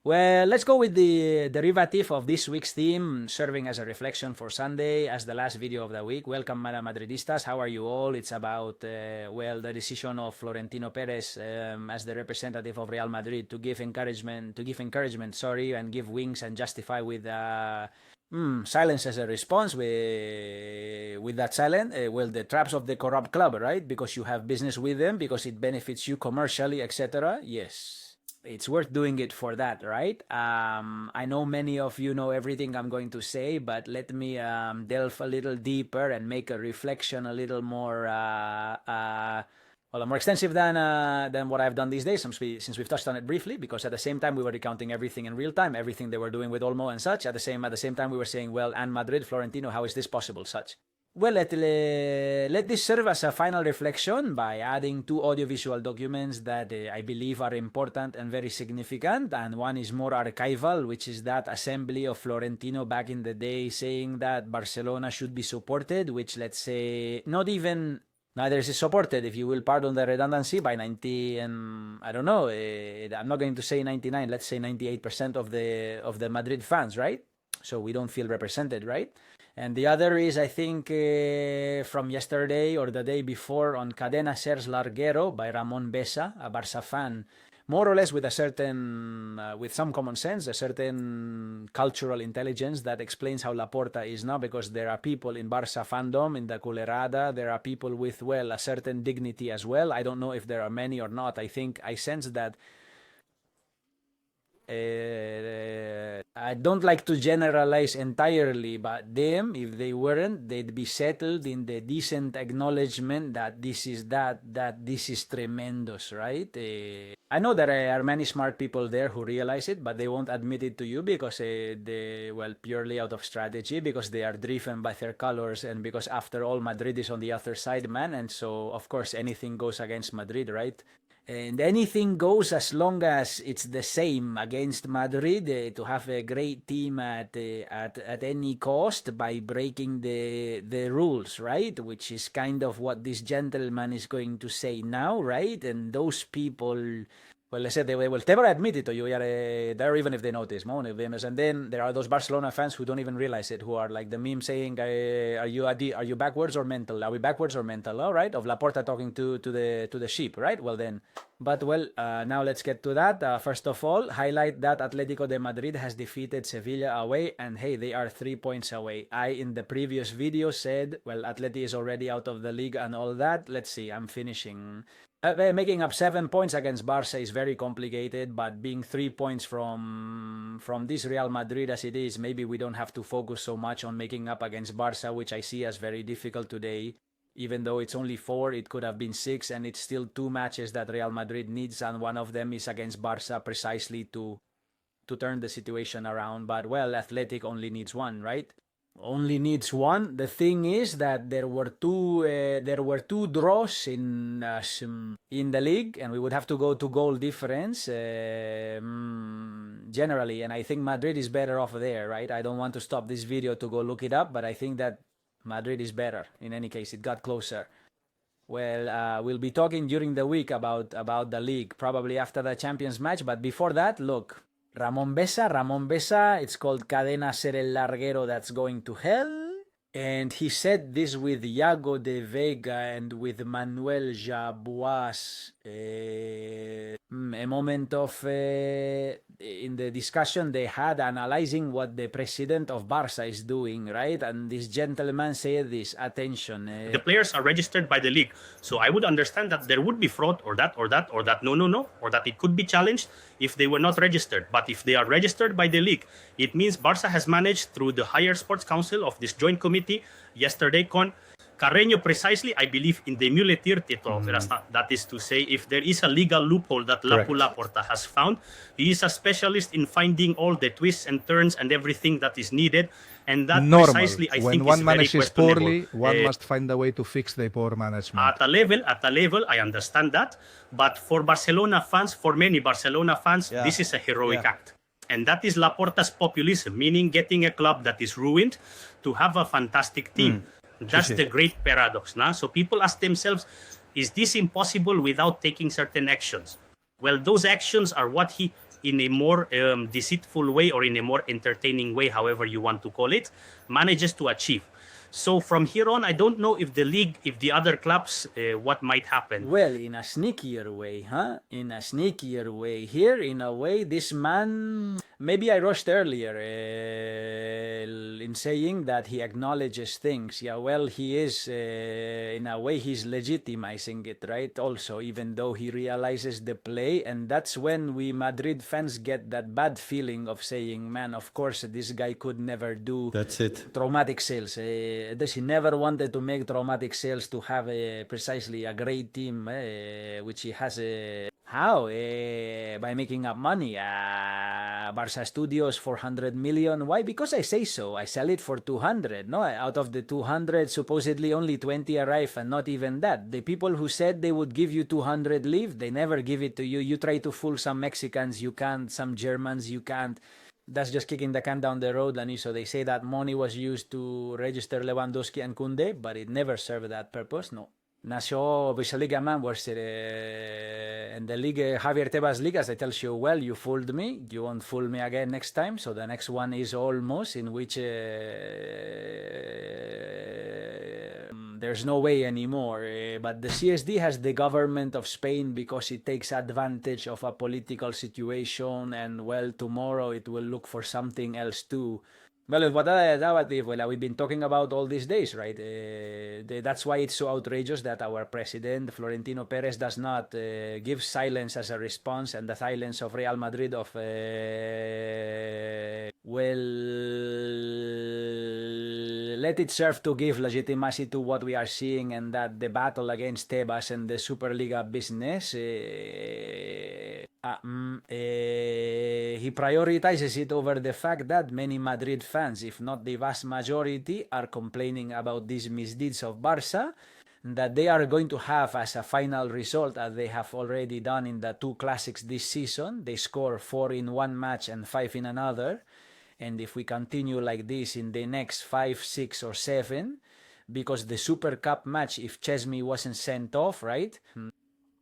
Well, let's go with the derivative of this week's theme, serving as a reflection for Sunday as the last video of the week. Welcome, Madridistas. How are you all? It's about, well, the decision of Florentino Perez as the representative of Real Madrid to give encouragement, and give wings and justify with silence as a response with that silence. Well, the traps of the corrupt club, right? Because you have business with them, because it benefits you commercially, etc. Yes. It's worth doing it for that, right? I know many of you know everything I'm going to say, but let me delve a little deeper and make a reflection a little more, more extensive than what I've done these days, since we've touched on it briefly. Because at the same time we were recounting everything in real time, everything they were doing with Olmo and such. At the same time we were saying, well, and Madrid, Florentino, how is this possible? Such. Well, let this serve as a final reflection by adding two audiovisual documents that I believe are important and very significant. And one is more archival, which is that assembly of Florentino back in the day saying that Barcelona should be supported, which, let's say, neither is supported, if you will pardon the redundancy, by 90 and I don't know, I'm not going to say 99, let's say 98% of the Madrid fans, right? So we don't feel represented, right? And the other is, I think, from yesterday or the day before on Cadena Ser's Larguero by Ramon Besa, a Barça fan, more or less with a certain, with some common sense, a certain cultural intelligence that explains how Laporta is now, because there are people in Barça fandom, in the Culerada, there are people with, well, a certain dignity as well. I don't know if there are many or not. I sense that I don't like to generalize entirely, but them, if they weren't, they'd be settled in the decent acknowledgement that this is that this is tremendous, right? I know there are many smart people there who realize it, but they won't admit it to you because purely out of strategy, because they are driven by their colors, and because after all, Madrid is on the other side, man, and so of course anything goes against Madrid, right? And anything goes as long as it's the same against Madrid, to have a great team at any cost by breaking the rules, right? Which is kind of what this gentleman is going to say now, right? And those people, well, I said they will never admit it to you, there, even if they notice. And then there are those Barcelona fans who don't even realize it, who are like the meme saying, "Are you backwards or mental? Are we backwards or mental?" All right, of Laporta talking to the sheep, right? Well then, but now let's get to that. First of all, highlight that Atletico de Madrid has defeated Sevilla away, and hey, they are 3 points away. I in the previous video said, well, Atleti is already out of the league and all that. Let's see, I'm finishing. Making up 7 points against Barça is very complicated, but being 3 points from this Real Madrid as it is, maybe we don't have to focus so much on making up against Barça, which I see as very difficult today. Even though it's only 4, it could have been 6, and it's still 2 matches that Real Madrid needs, and one of them is against Barça precisely to turn the situation around. But well, Athletic only needs 1, right? Only needs 1. The thing is that there were two draws in the league, and we would have to go to goal difference generally, and I think Madrid is better off there, right? I don't want to stop this video to go look it up, but I think that Madrid is better. In any case, it got closer. Well, we'll be talking during the week about the league, probably after the Champions match, but before that, look. Ramon Besa, it's called Cadena Ser el Larguero That's Going to Hell. And he said this with Iago de Vega and with Manuel Jaboas. A moment of, in the discussion they had, analyzing what the president of Barça is doing, right? And this gentleman said this, attention. The players are registered by the league. So I would understand that there would be fraud or that, or that it could be challenged if they were not registered. But if they are registered by the league, it means Barça has managed through the higher sports council of this joint committee yesterday con Carreño precisely, I believe, in the muletir titulo. That is to say, if there is a legal loophole that Laporta has found, he is a specialist in finding all the twists and turns and everything that is needed. And that precisely, I think, is very questionable. Poorly, one must find a way to fix the poor management. At a level, I understand that. But for Barcelona fans, for many Barcelona fans, this is a heroic act. And that is Laporta's populism, meaning getting a club that is ruined to have a fantastic team. That's the great paradox. Nah? So people ask themselves, is this impossible without taking certain actions? Well, those actions are what he in a more deceitful way or in a more entertaining way, however you want to call it, manages to achieve. So from here on, I don't know if the league, if the other clubs, what might happen. Well, in a sneakier way, huh? In a sneakier way. Here, in a way, this man... Maybe I rushed earlier in saying that he acknowledges things. Yeah, well, he is, in a way, he's legitimizing it, right? Also, even though he realizes the play. And that's when we Madrid fans get that bad feeling of saying, man, of course, this guy could never do... That's it. Traumatic sales. He never wanted to make traumatic sales to have precisely a great team, which he has. How? By making up money. Barça Studios 400 million. Why? Because I say so. I sell it for 200. No, out of the 200, supposedly only 20 arrive, and not even that. The people who said they would give you 200 leave, they never give it to you. You try to fool some Mexicans, you can't. Some Germans, you can't. That's just kicking the can down the road. And so they say that money was used to register Lewandowski and Koundé, but it never served that purpose. No. Nació Liga man was in the league, Javier Tebas League, as I tell you, well, you fooled me, you won't fool me again next time. So the next one is almost, in which there's no way anymore. But the CSD has the government of Spain because it takes advantage of a political situation, and well, tomorrow it will look for something else too. Well, we've been talking about all these days, right? That's why it's so outrageous that our president, Florentino Perez, does not give silence as a response, and the silence of Real Madrid of, well, let it serve to give legitimacy to what we are seeing, and that the battle against Tebas and the Superliga business, he prioritizes it over the fact that many Madrid fans, if not the vast majority, are complaining about these misdeeds of Barça, that they are going to have as a final result, as they have already done in the two classics this season. They score 4 in one match and 5 in another. And if we continue like this in the next 5, 6 or 7, because the Super Cup match, if Chesney wasn't sent off, right?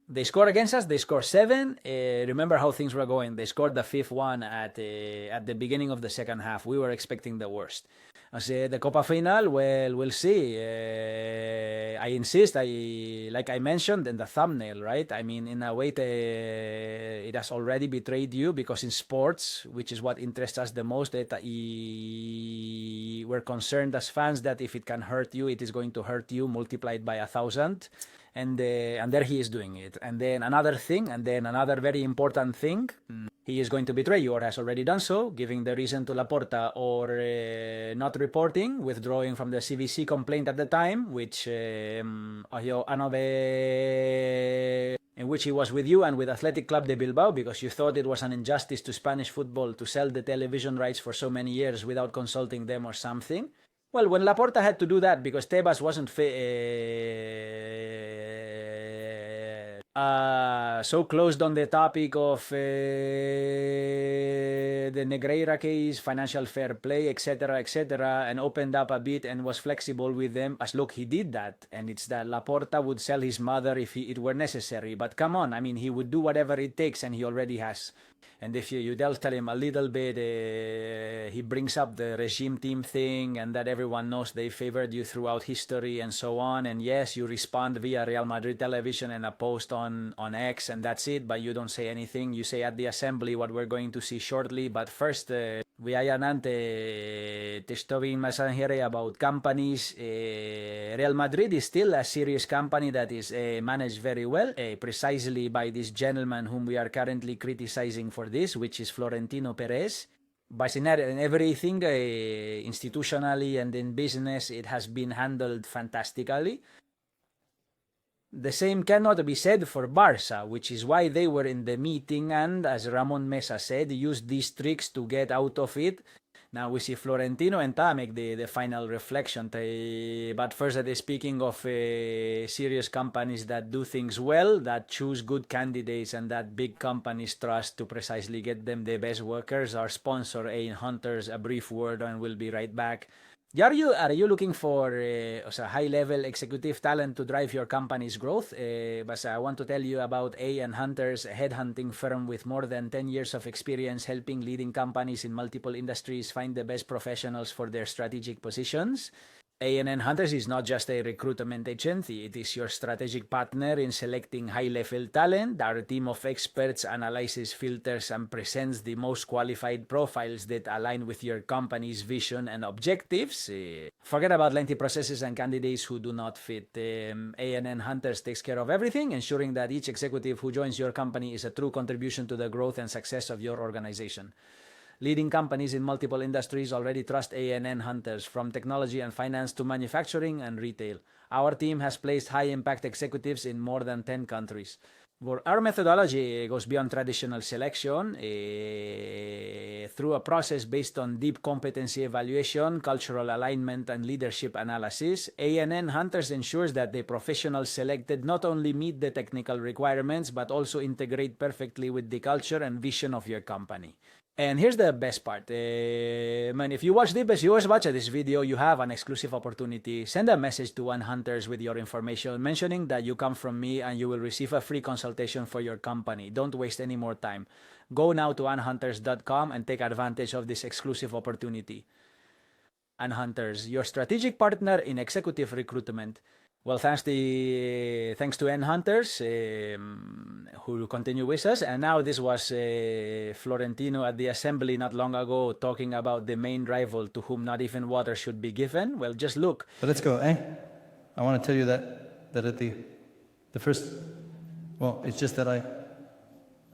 They score against us, they score 7. Remember how things were going. They scored the 5th one at the beginning of the second half. We were expecting the worst. As the Copa Final, well, we'll see. I insist, like I mentioned in the thumbnail, right? I mean, in a way, it has already betrayed you, because in sports, which is what interests us the most, we're concerned as fans that if it can hurt you, it is going to hurt you multiplied by 1,000. And there he is doing it. And then another thing, and then another very important thing, he is going to betray you, or has already done so, giving the reason to Laporta, or not reporting, withdrawing from the CVC complaint at the time, which in which he was with you and with Athletic Club de Bilbao, because you thought it was an injustice to Spanish football to sell the television rights for so many years without consulting them or something. Well, when Laporta had to do that because Tebas wasn't so closed on the topic of the Negreira case, financial fair play, etc., and opened up a bit and was flexible with them, as look, he did that, and it's that Laporta would sell his mother if it were necessary. But come on, I mean, he would do whatever it takes, and he already has. And if you tell him a little bit, he brings up the regime team thing, and that everyone knows they favored you throughout history and so on. And yes, you respond via Real Madrid television and a post on X, and that's it. But you don't say anything. You say at the assembly what we're going to see shortly. But first, we ayanante testovin masangere about companies. Real Madrid is still a serious company that is managed very well, precisely by this gentleman whom we are currently criticizing for this, which is Florentino Perez. But in everything, institutionally and in business, it has been handled fantastically. The same cannot be said for Barça, which is why they were in the meeting and, as Ramon Mesa said, used these tricks to get out of it. Now we see Florentino and Ta make the final reflection. But first, speaking of serious companies that do things well, that choose good candidates, and that big companies trust to precisely get them the best workers, our sponsor, Ain Hunters, a brief word, and we'll be right back. Are you looking for high-level executive talent to drive your company's growth? But I want to tell you about AN Hunters, a headhunting firm with more than 10 years of experience helping leading companies in multiple industries find the best professionals for their strategic positions. ANN Hunters is not just a recruitment agency, it is your strategic partner in selecting high-level talent. Our team of experts analyzes, filters, and presents the most qualified profiles that align with your company's vision and objectives. Forget about lengthy processes and candidates who do not fit. ANN Hunters takes care of everything, ensuring that each executive who joins your company is a true contribution to the growth and success of your organization. Leading companies in multiple industries already trust ANN Hunters, from technology and finance to manufacturing and retail. Our team has placed high-impact executives in more than 10 countries. Our methodology goes beyond traditional selection through a process based on deep competency evaluation, cultural alignment, and leadership analysis. ANN Hunters ensures that the professionals selected not only meet the technical requirements but also integrate perfectly with the culture and vision of your company. And here's the best part. If you watch this video, you have an exclusive opportunity. Send a message to One Hunters with your information, mentioning that you come from me, and you will receive a free consultation for your company. Don't waste any more time. Go now to onehunters.com and take advantage of this exclusive opportunity. And Hunters, your strategic partner in executive recruitment. Well, thanks to N Hunters who continue with us. And now this was Florentino at the assembly not long ago talking about the main rival to whom not even water should be given. Well, just look. But let's go, eh? I want to tell you that at the first, well, it's just that I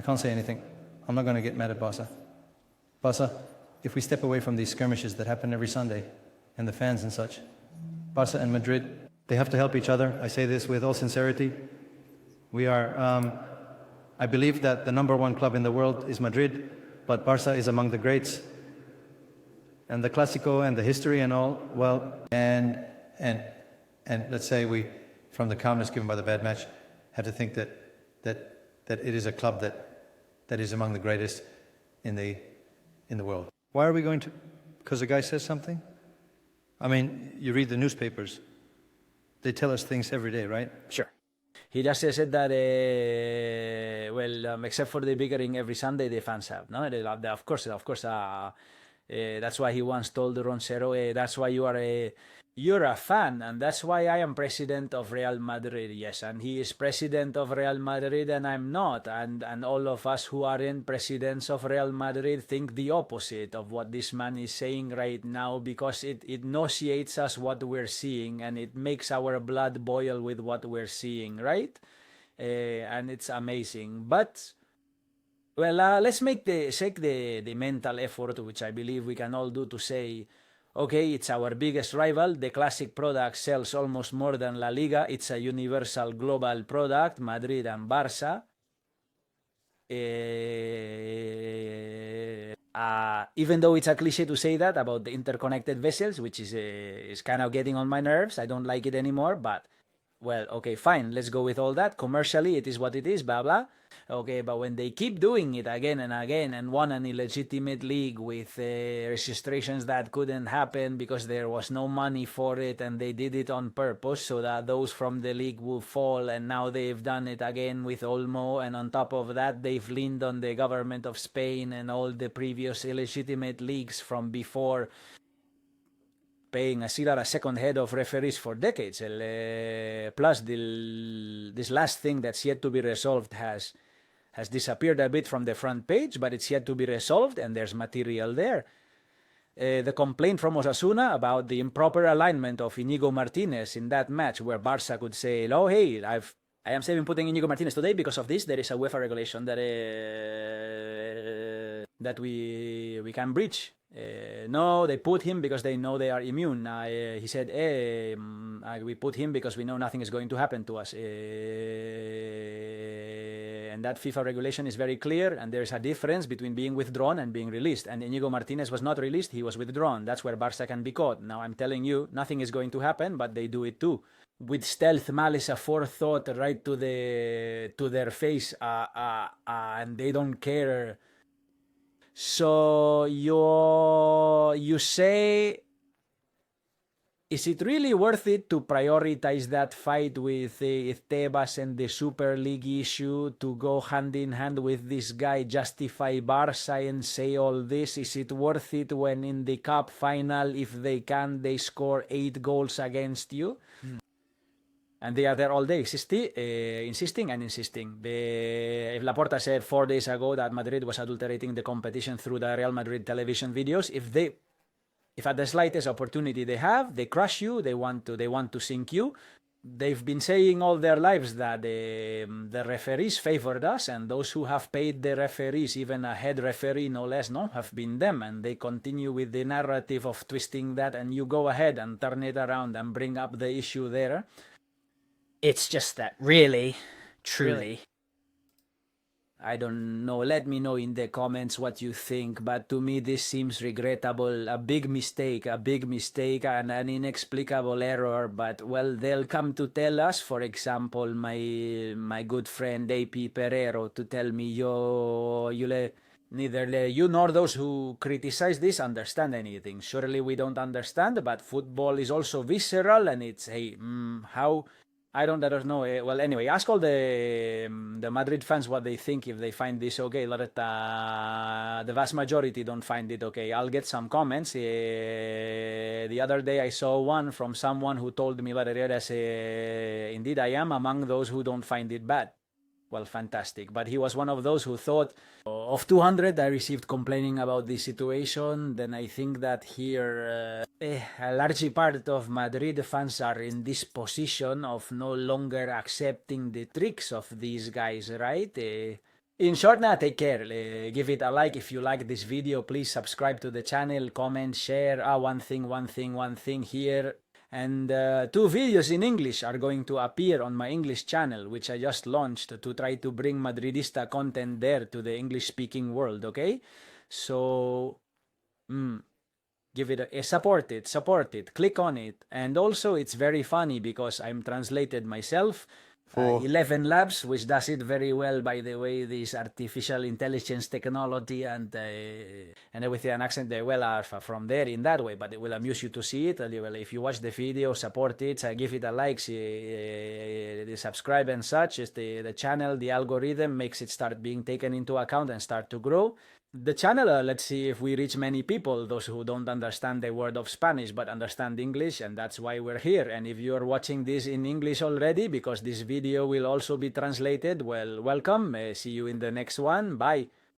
can't say anything. I'm not going to get mad at Barça. Barça, if we step away from these skirmishes that happen every Sunday and the fans and such, Barça and Madrid, they have to help each other. I say this with all sincerity. We are, I believe that the #1 club in the world is Madrid, but Barça is among the greats. And the Clásico and the history and all, well, and let's say we, from the calmness given by the bad match, have to think that it is a club that is among the greatest in the world. Why are we going to? Because a guy says something? I mean, you read the newspapers. They tell us things every day, right? Sure. He just said that, except for the bickering every Sunday, the fans have. No, of course. That's why he once told Roncero, that's why you're a fan, and that's why I am president of Real Madrid. Yes, and he is president of Real Madrid, and I'm not. And all of us who aren't presidents of Real Madrid think the opposite of what this man is saying right now, because it nauseates us what we're seeing, and it makes our blood boil with what we're seeing, right? And it's amazing. But well, let's take the mental effort, which I believe we can all do, to say, okay, it's our biggest rival. The classic product sells almost more than LaLiga. It's a universal global product, Madrid and Barça. Even though it's a cliche to say that about the interconnected vessels, which is kind of getting on my nerves. I don't like it anymore, but well, okay, fine. Let's go with all that. Commercially, it is what it is, blah, blah. Okay, but when they keep doing it again and again and won an illegitimate league with registrations that couldn't happen because there was no money for it, and they did it on purpose so that those from the league will fall, and now they've done it again with Olmo, and on top of that, they've leaned on the government of Spain and all the previous illegitimate leagues from before, paying a second head of referees for decades. Plus, this last thing that's yet to be resolved has disappeared a bit from the front page, but it's yet to be resolved, and there's material there. The complaint from Osasuna about the improper alignment of Inigo Martinez in that match, where Barça could say, oh, hey, I am saving putting Inigo Martinez today because of this. There is a UEFA regulation that we can breach. No, they put him because they know they are immune. He said, we put him because we know nothing is going to happen to us. And that FIFA regulation is very clear, and there's a difference between being withdrawn and being released. And Inigo Martinez was not released, he was withdrawn. That's where Barça can be caught. Now I'm telling you, nothing is going to happen, but they do it too. With stealth, malice, aforethought, right to their face, and they don't care. So you say is it really worth it to prioritize that fight with Tebas and the Super League issue, to go hand in hand with this guy, justify Barça and say all this? Is it worth it when in the cup final, if they can, they score 8 goals against you? And they are there all day, insisting and insisting. If Laporta said 4 days ago that Madrid was adulterating the competition through the Real Madrid television videos, if at the slightest opportunity they have, they crush you, they want to sink you. They've been saying all their lives that the referees favored us, and those who have paid the referees, even a head referee no less, have been them, and they continue with the narrative of twisting that, and you go ahead and turn it around and bring up the issue there. It's just that, really, truly. I don't know. Let me know in the comments what you think. But to me, this seems regrettable. A big mistake and an inexplicable error. But, well, they'll come to tell us, for example, my good friend AP Pereiro, to tell me, neither you nor those who criticize this understand anything. Surely we don't understand, but football is also visceral, and it's, hey, how... I don't know. Well, anyway, ask all the Madrid fans what they think, if they find this okay. The vast majority don't find it okay. I'll get some comments. The other day I saw one from someone who told me, indeed I am among those who don't find it bad. Well, fantastic. But he was one of those who thought, of 200 I received complaining about this situation, then I think that here a large part of Madrid fans are in this position of no longer accepting the tricks of these guys, right? In short, now take care. Give it a like if you like this video. Please subscribe to the channel, comment, share. One thing here. And 2 videos in English are going to appear on my English channel, which I just launched to try to bring Madridista content there to the English-speaking world, okay? So, give it support it, click on it. And also, it's very funny because I'm translated myself. 11 Labs, which does it very well, by the way, this artificial intelligence technology and everything, an accent, they well are from there in that way, but it will amuse you to see it. If you watch the video, support it, give it a like, subscribe and such. The channel, the algorithm makes it start being taken into account and start to grow. The channel, let's see if we reach many people, those who don't understand the word of Spanish but understand English, and that's why we're here. And if you're watching this in English already, because this video will also be translated, well, welcome. See you in the next one. Bye.